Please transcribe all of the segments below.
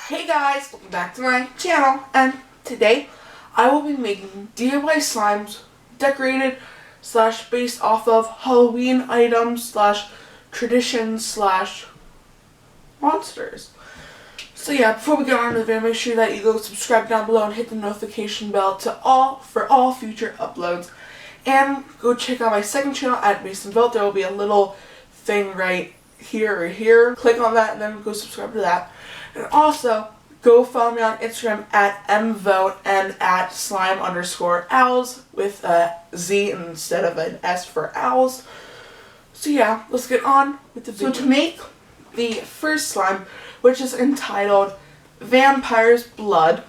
Hey guys, welcome back to my channel, and today I will be making DIY slimes decorated / based off of Halloween items / traditions / monsters. So yeah, before we get on to the video, make sure that you go subscribe down below and hit the notification bell for all future uploads. And go check out my second channel at Voght. There will be a little thing right here or here. Click on that and then go subscribe to that. And also, go follow me on Instagram at mvote and at slime_owls with a Z instead of an S for owls. So yeah, let's get on with the video. So to make the first slime, which is entitled Vampire's Blood,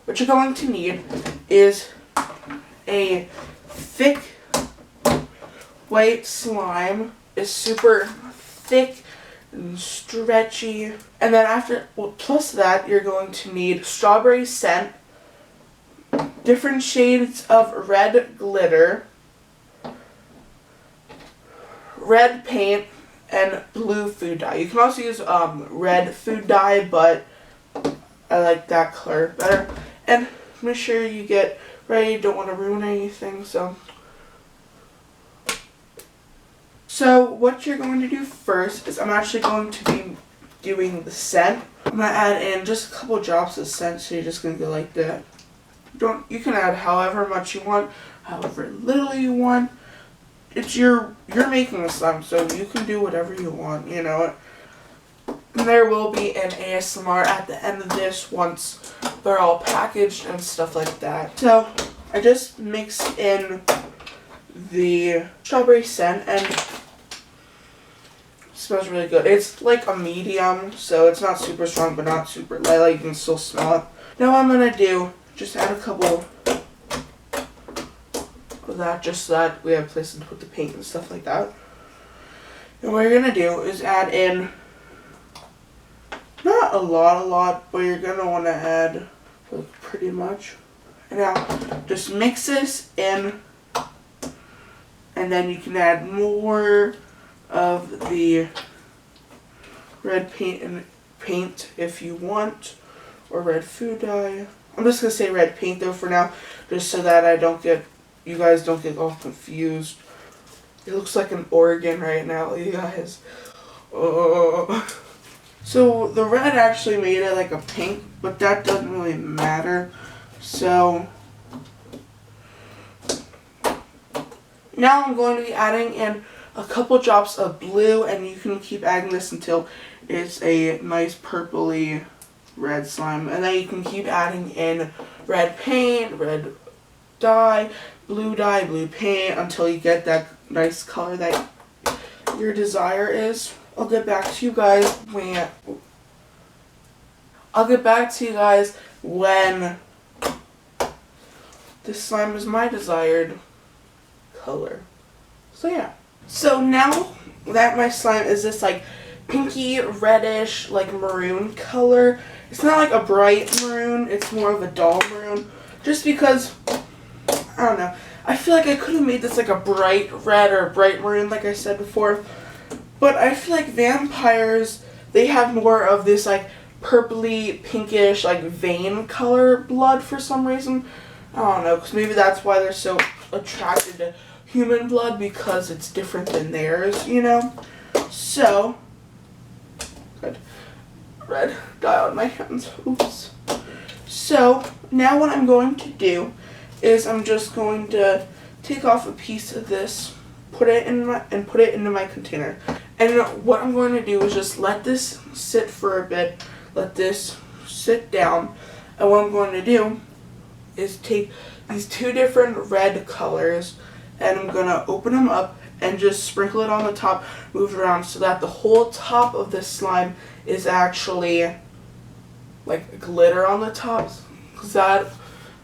what you're going to need is a thick white slime. Is super thick and stretchy. And then plus that, you're going to need strawberry scent, different shades of red glitter, red paint, and blue food dye. You can also use red food dye, but I like that color better. And make sure you get ready. Don't want to ruin anything, So what you're going to do first is I'm actually going to be doing the scent. I'm going to add in just a couple drops of scent, so you're just going to go like that. You can add however much you want, however little you want. It's you're making the slime, so you can do whatever you want, you know. And there will be an ASMR at the end of this once they're all packaged and stuff like that. So I just mixed in the strawberry scent and it smells really good. It's like a medium, so it's not super strong but not super light. Like, you can still smell it. Now what I'm gonna do, just add a couple of that, just so that we have places to put the paint and stuff like that. And what you're gonna do is add in not a lot, but you're gonna want to add like pretty much. And now just mix this in. And then you can add more of the red paint if you want, or red food dye. I'm just gonna say red paint though for now, just so that you guys don't get all confused. It looks like an organ right now, you guys. Oh. So the red actually made it like a pink, but that doesn't really matter. So now I'm going to be adding in a couple drops of blue, and you can keep adding this until it's a nice purpley red slime. And then you can keep adding in red paint, red dye, blue paint, until you get that nice color that your desire is. I'll get back to you guys when this slime is my desired color. So yeah. So now that my slime is this like pinky reddish like maroon color, it's not like a bright maroon, it's more of a dull maroon, just because I don't know, I feel like I could have made this like a bright red or bright maroon like I said before, but I feel like vampires, they have more of this like purpley pinkish like vein color blood for some reason. I don't know, because maybe that's why they're so attracted to human blood, because it's different than theirs, you know? So, good. Red dye on my hands. Oops. So, now what I'm going to do is I'm just going to take off a piece of this, put it into my container. And what I'm going to do is just let this sit for a bit, let this sit down. And what I'm going to do is take these two different red colors, and I'm going to open them up and just sprinkle it on the top, move it around so that the whole top of this slime is actually like glitter on the top. Because that,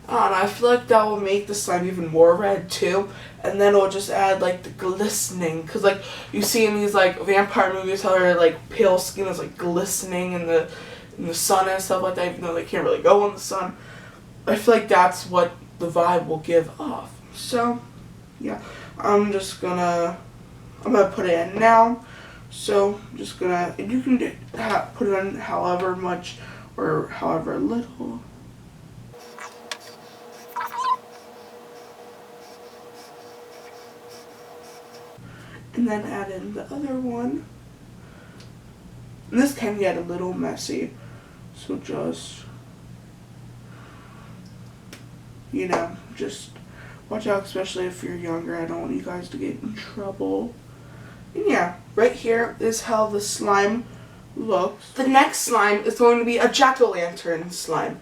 I don't know, I feel like that will make the slime even more red too. And then it'll just add like the glistening. Because like you see in these like vampire movies how their like pale skin is like glistening in the sun and stuff like that, even though they can't really go in the sun. I feel like that's what the vibe will give off. So, yeah, I'm just gonna I'm gonna put it in now. So I'm just gonna, you can put it in however much or however little. And then add in the other one. And this can get a little messy, so just, you know, just watch out, especially if you're younger. I don't want you guys to get in trouble. And yeah, right here is how the slime looks. The next slime is going to be a jack-o'-lantern slime.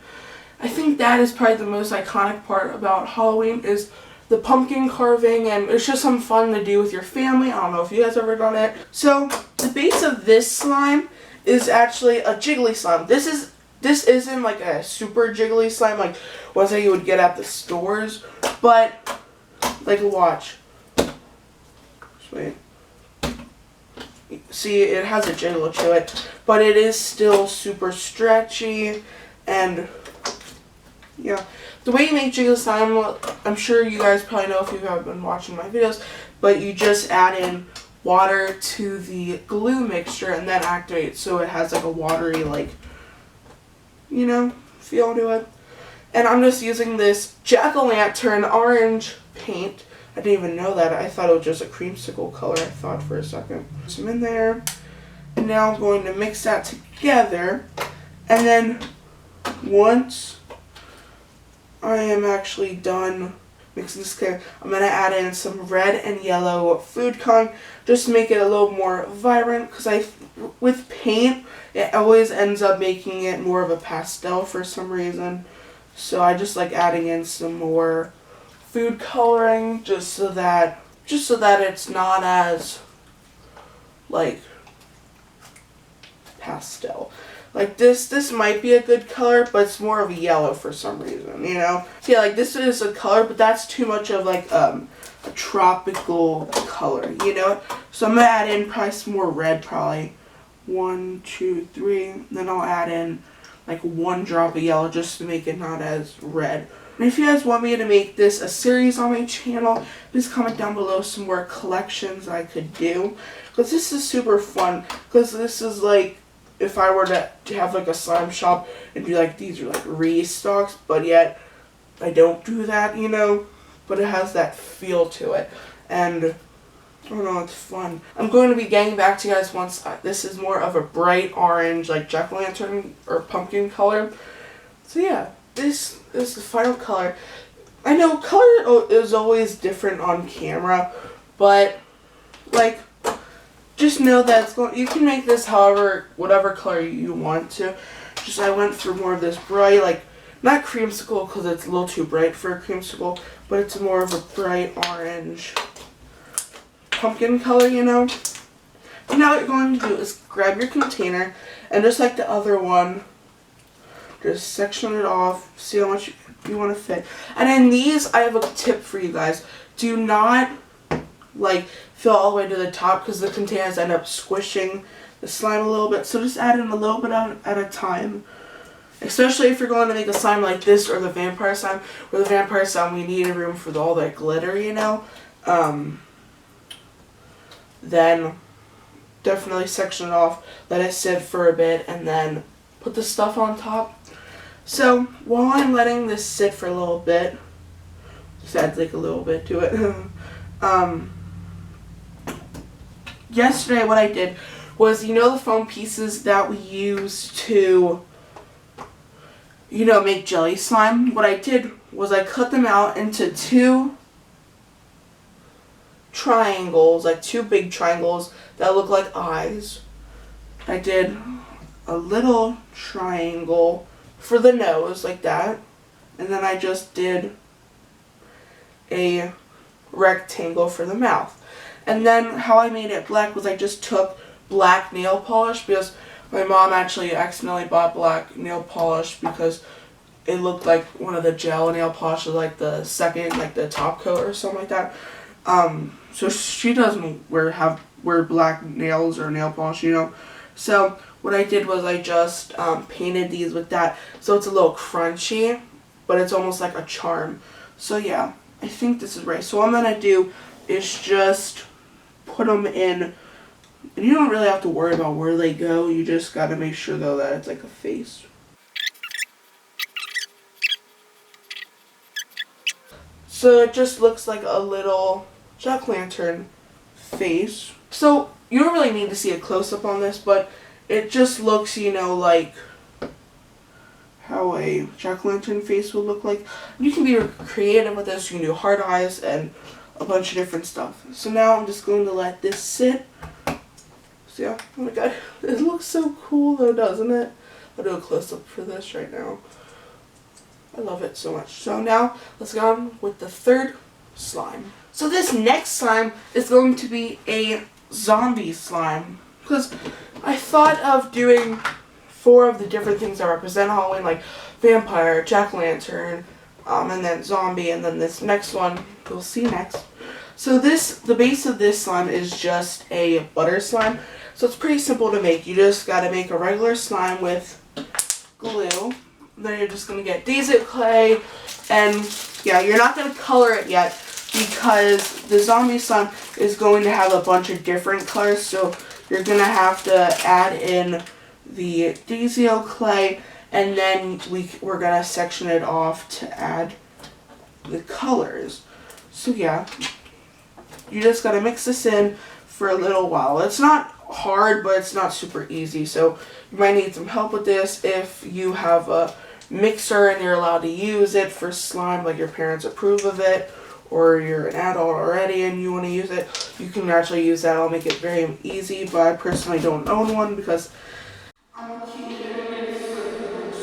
I think that is probably the most iconic part about Halloween is the pumpkin carving, and it's just some fun to do with your family. I don't know if you guys ever done it. So the base of this slime is actually a jiggly slime. This isn't like a super jiggly slime like ones that you would get at the stores, but like watch. Just wait. See, it has a jiggle to it, but it is still super stretchy, and yeah. The way you make jiggly slime, I'm sure you guys probably know if you have been watching my videos, but you just add in water to the glue mixture and then activate so it has like a watery, like, you know, feel to it. And I'm just using this jack-o'-lantern orange paint. I didn't even know that. I thought it was just a creamsicle color, I thought for a second. Some in there. And now I'm going to mix that together. And then once I am actually done mixing this together, I'm going to add in some red and yellow food coloring just to make it a little more vibrant, because with paint it always ends up making it more of a pastel for some reason. So I just like adding in some more food coloring just so that it's not as like pastel. Like this might be a good color, but it's more of a yellow for some reason, you know? Yeah, like this is a color, but that's too much of like a tropical color, you know? So I'm gonna add in probably some more red, probably 1, 2, 3. Then I'll add in like 1 drop of yellow just to make it not as red. And if you guys want me to make this a series on my channel, please comment down below some more collections I could do. Because this is super fun. Because this is like, if I were to have like a slime shop and do like these are like restocks, but yet I don't do that, you know? But it has that feel to it. And I don't know, it's fun. I'm going to be getting back to you guys once this is more of a bright orange, like jack-o'-lantern or pumpkin color. So yeah, this is the final color. I know color is always different on camera, but like, just know that it's going. You can make this whatever color you want to. Just I went for more of this bright, like not creamsicle because it's a little too bright for a creamsicle, but it's more of a bright orange pumpkin color, you know. And now what you're going to do is grab your container and just like the other one, just section it off. See how much you want to fit. And in these, I have a tip for you guys. Do not like fill all the way to the top because the containers end up squishing the slime a little bit. So just add in a little bit at a time. Especially if you're going to make a slime like this or the vampire slime. Where the vampire slime, we need a room for all that glitter, you know. Then definitely section it off, let it sit for a bit, and then put the stuff on top. So while I'm letting this sit for a little bit, just add like a little bit to it. Yesterday what I did was, you know the foam pieces that we use to, you know, make jelly slime? What I did was I cut them out into 2 triangles, like 2 big triangles that look like eyes. I did a little triangle for the nose, like that. And then I just did a rectangle for the mouth. And then how I made it black was I just took black nail polish, because my mom actually accidentally bought black nail polish because it looked like one of the gel nail polishes, like the second, like the top coat or something like that. So she doesn't wear black nails or nail polish, you know. So what I did was I just painted these with that, so it's a little crunchy, but it's almost like a charm. So yeah, I think this is right. So what I'm gonna do is just put them in, and you don't really have to worry about where they go. You just got to make sure though that it's like a face. So it just looks like a little jack-o'-lantern face. So you don't really need to see a close-up on this, but it just looks, you know, like how a jack-o'-lantern face would look like. You can be creative with this. You can do hard eyes and a bunch of different stuff. So now I'm just going to let this sit. So yeah, oh my god, it looks so cool though, doesn't it? I'll do a close-up for this right now. I love it so much. So now, let's go on with the third slime. So this next slime is going to be a zombie slime. Because I thought of doing 4 of the different things that represent Halloween, like vampire, jack-o'-lantern, and then zombie, and then this next one, we'll see next. So the base of this slime is just a butter slime. So it's pretty simple to make. You just gotta make a regular slime with glue. Then you're just going to get diesel clay, and yeah, you're not going to color it yet because the zombie slime is going to have a bunch of different colors, so you're going to have to add in the diesel clay, and then we're going to section it off to add the colors. So yeah, you just got to mix this in for a little while. It's not hard, but it's not super easy, so you might need some help with this. If you have a mixer and you're allowed to use it for slime, like your parents approve of it, or you're an adult already and you want to use it, you can actually use that. I'll make it very easy, but I personally don't own one because I'm keeping it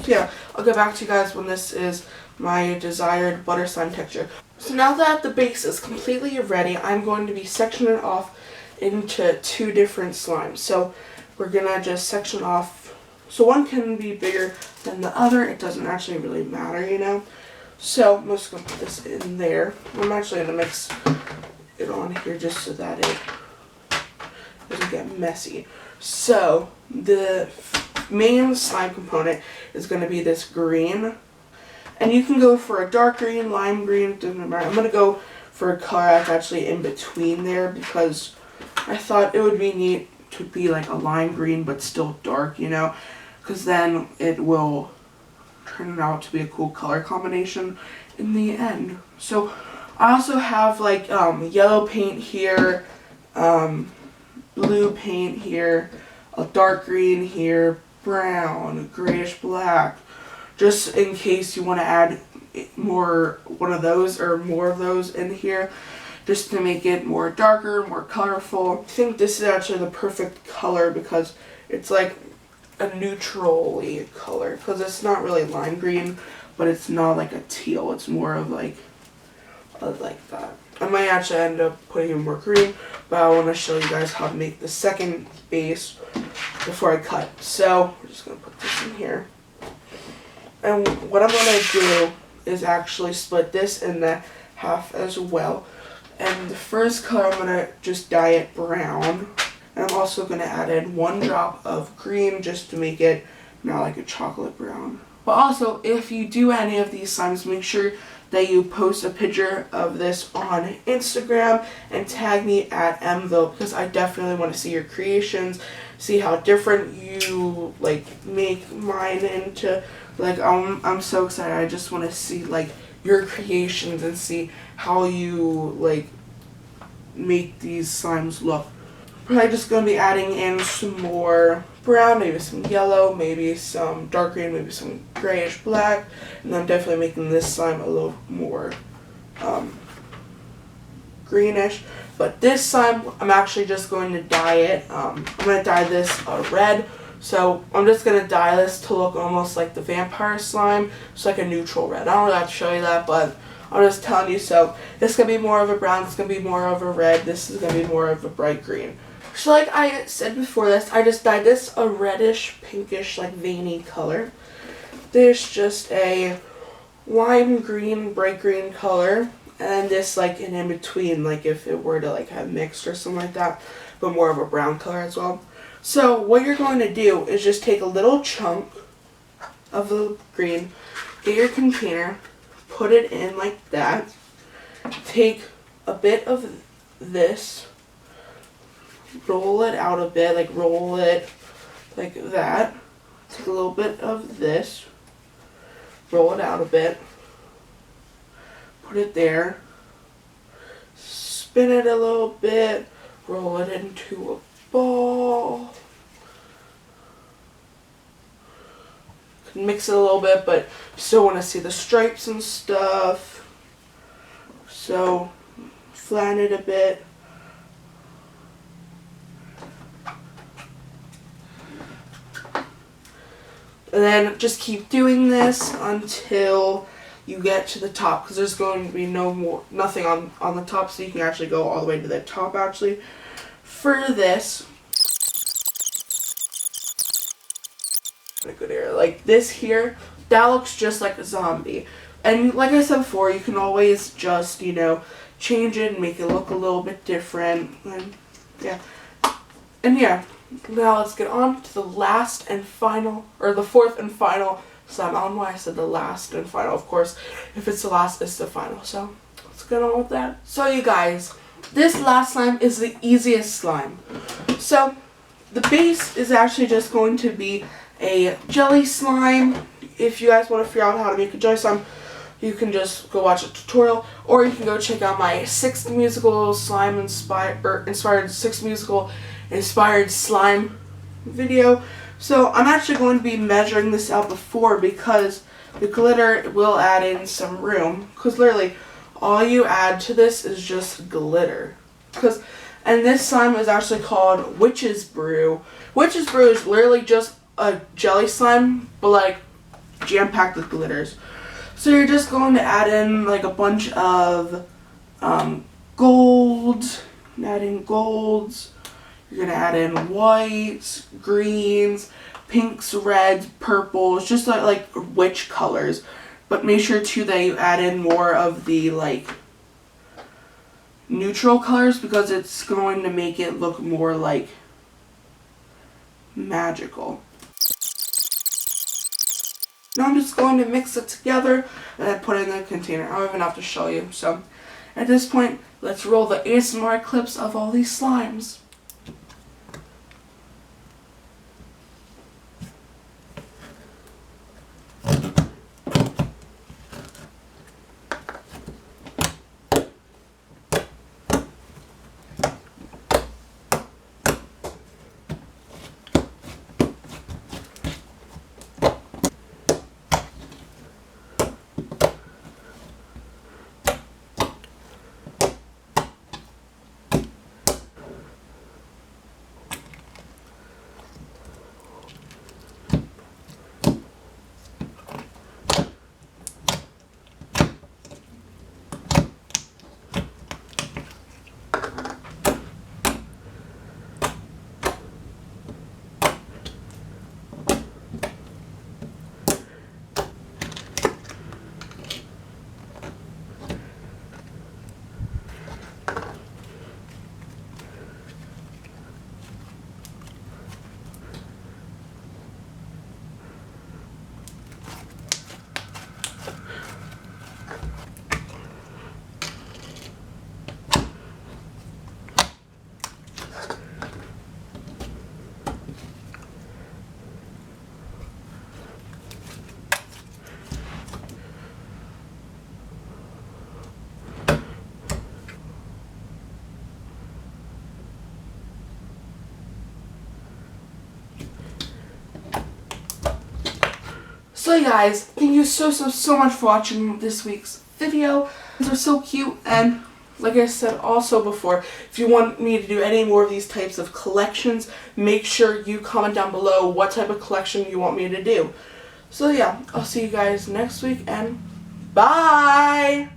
so yeah, I'll get back to you guys when this is my desired butter slime texture. So now that the base is completely ready, I'm going to be sectioning it off into 2 different slimes. So we're gonna just section off. So one can be bigger than the other. It doesn't actually really matter, you know. So I'm just going to put this in there. I'm actually going to mix it on here just so that it doesn't get messy. So the main slime component is going to be this green. And you can go for a dark green, lime green, doesn't matter. I'm going to go for a color that's actually in between there because I thought it would be neat to be like a lime green but still dark, you know. Because then it will turn out to be a cool color combination in the end. So I also have like yellow paint here, blue paint here, a dark green here, brown, grayish black, just in case you want to add one of those or more of those in here, just to make it more darker, more colorful. I think this is actually the perfect color because it's like a neutrally color, because it's not really lime green, but it's not like a teal. It's more of like that. I might actually end up putting in more green, but I want to show you guys how to make the second base before I cut. So we're just gonna put this in here, and what I'm gonna do is actually split this in the half as well. And the first color I'm gonna just dye it brown. And I'm also going to add in 1 drop of green just to make it not like a chocolate brown. But also, if you do any of these slimes, make sure that you post a picture of this on Instagram and tag me at mvote, because I definitely want to see your creations, see how different you like make mine into. Like I'm so excited. I just want to see like your creations and see how you like make these slimes look. Probably just going to be adding in some more brown, maybe some yellow, maybe some dark green, maybe some grayish black, and I'm definitely making this slime a little more greenish. But this slime, I'm actually just going to dye it. I'm going to dye this red, so I'm just going to dye this to look almost like the vampire slime. It's like a neutral red. I don't really have to show you that, but I'm just telling you. So this is going to be more of a brown, this is going to be more of a red, this is going to be more of a bright green. So like I said before this, I just dyed this a reddish, pinkish, like veiny color. There's just a lime green, bright green color, and this like an in-between, like if it were to like have mixed or something like that, but more of a brown color as well. So what you're going to do is just take a little chunk of the green, get your container, put it in like that, take a bit of this, roll it out a bit, like roll it like that. Take a little bit of this, roll it out a bit, put it there, spin it a little bit, roll it into a ball. Mix it a little bit, but you still want to see the stripes and stuff. So flatten it a bit. And then just keep doing this until you get to the top, because there's going to be nothing on the top, so you can actually go all the way to the top actually. For this, a good area like this here, that looks just like a zombie. And like I said before, you can always just, you know, change it and make it look a little bit different. And yeah. And yeah. Now let's get on to the last and final, or the fourth and final slime. I don't know why I said the last and final. Of course, if it's the last, it's the final. So let's get on with that. So you guys, this last slime is the easiest slime. So the base is actually just going to be a jelly slime. If you guys want to figure out how to make a jelly slime, you can just go watch a tutorial, or you can go check out my 6 musical slime inspired 6 musical inspired slime video. So I'm actually going to be measuring this out before, because the glitter will add in some room, because literally all you add to this is just glitter. And this slime is actually called Witch's Brew. Witch's Brew is literally just a jelly slime, but like jam-packed with glitters. So you're just going to add in like a bunch of golds, adding golds. You're going to add in whites, greens, pinks, reds, purples, just like witch colors. But make sure too that you add in more of the like neutral colors, because it's going to make it look more like magical. Now I'm just going to mix it together and then put it in the container. I don't even have to show you. So at this point, let's roll the ASMR clips of all these slimes. So guys, thank you so much for watching this week's video. These are so cute, and like I said also before, if you want me to do any more of these types of collections, make sure you comment down below what type of collection you want me to do. So yeah, I'll see you guys next week, and bye!